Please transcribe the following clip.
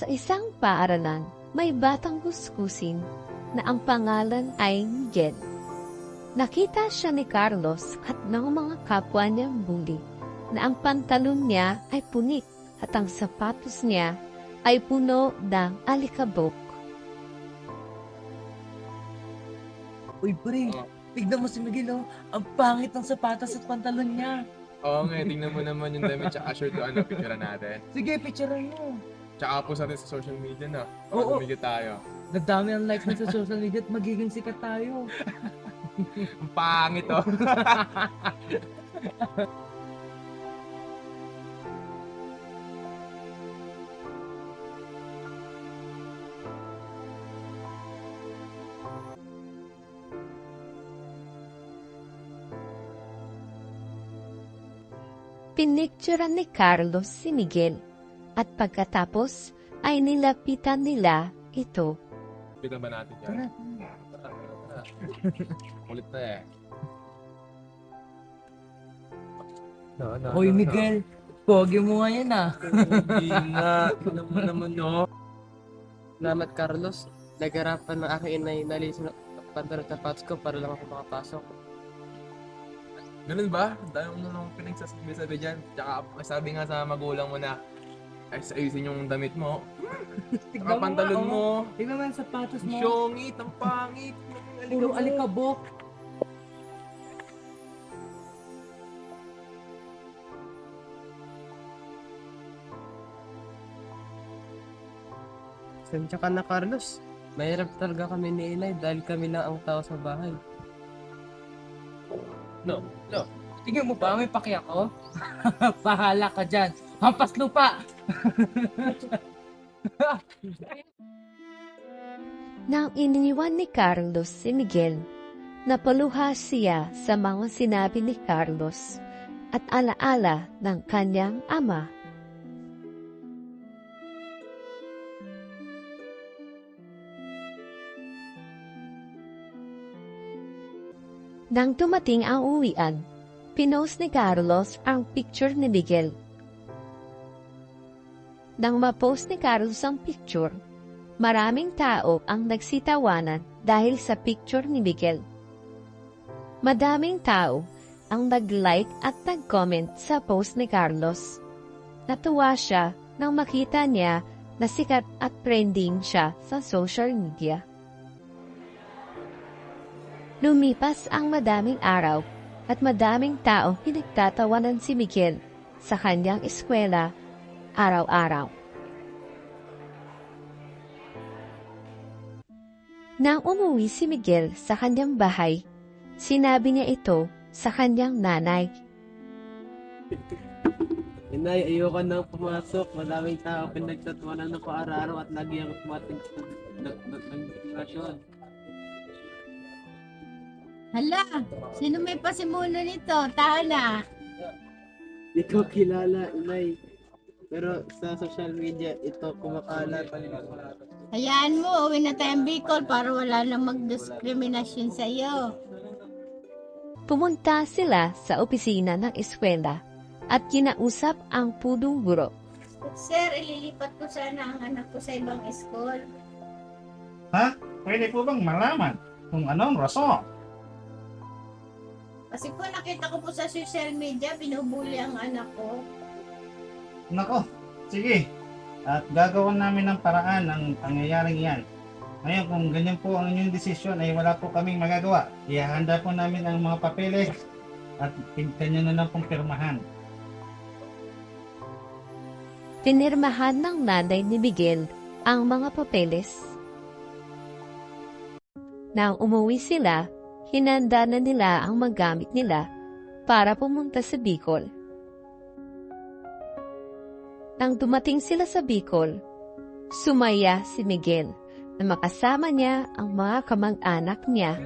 Sa isang paaralan, may batang kuskusin na ang pangalan ay Miguel. Nakita siya ni Carlos at ng mga kapwa niyang bully na ang pantalon niya ay punit at ang sapatos niya ay puno ng alikabok. Uy, pre, tignan mo si Miguel, oh. Ang pangit ng sapatos at pantalon niya. Oo nga, tingnan mo naman yung damit tsaka shirt ko, picture natin. Sige, picturean mo. Tsaka post natin sa social media na. Oo. Tumigil tayo. Nadami ang likes na sa social media at magiging sikat tayo. Ang pangit oh. Pinicturan ni Carlos si Miguel at pagkatapos ay nilapitan nila ito. Pitan ba natin yan? Tara. Tara. Kulit na eh. Hoy, Miguel, pogi mo nga yan, ah. Hindi na. Tignan mo naman, no. Salamat, Carlos. Nagarapan ng aking inay nalis na pantalon at sapatos ko para lang ako makapasok. Ganun ba? Dahil mo nung pinagsasabi dyan. Tsaka sabi nga sa magulang mo na ayusin yung damit mo. Tsaka pantalon mo. Tignan mo yung sapatos Ang mo. syongit, ang pangit. Puro alikabok. Sensya ka na, Carlos. Mahirap talaga kami ni inay dahil kami lang ang tao sa bahay. No. Tingnan mo ba, may paki ako? Bahala ka dyan. Hampas lupa! Nang iniwan ni Carlos si Miguel, napaluha siya sa mga sinabi ni Carlos at alaala ng kanyang ama. Nang dumating ang uwian, pinost ni Carlos ang picture ni Miguel. Nang ma-post ni Carlos ang picture, maraming tao ang nagsitawanan dahil sa picture ni Miguel. Madaming tao ang nag-like at nag-comment sa post ni Carlos. Natuwa siya nang makita niya na sikat at trending siya sa social media. Lumipas ang madaming araw at madaming tao pinagtatawanan si Miguel sa kanyang eskwela araw-araw. Nang umuwi si Miguel sa kanyang bahay, sinabi niya ito sa kanyang nanay. Inay, ayoko nang pumasok. Madaming tao pinagtatawanan ng araw-araw at lagi ako pumating sa nag-relasyon. Hala, sino may pasimuno nito? Tao na. Di ko kilala, inay. Pero sa social media, ito kumakalat. Hayaan mo, uwi na tayong Bicol para wala nang magdiskriminasyon sa iyo. Pumunta sila sa opisina ng eskwela at kinausap ang pudong guro. Sir, ililipat ko sana ang anak ko sa ibang school. Ha? Pwede po bang malaman kung anong rason? Kasi po nakita ko po sa social media, binubuli ang anak ko. Nako, sige. At gagawan namin ng paraan ng pangyayaring yan. Ngayon, kung ganyan po ang inyong desisyon ay wala po kaming magagawa. Ihahanda po namin ang mga papeles at kanya na lang pong pirmahan. Pinirmahan ng nanay ni Miguel ang mga papeles. Nang umuwi sila, hinanda na nila ang magamit nila para pumunta sa Bicol. Nang dumating sila sa Bicol, sumaya si Miguel na makasama niya ang mga kamag-anak niya.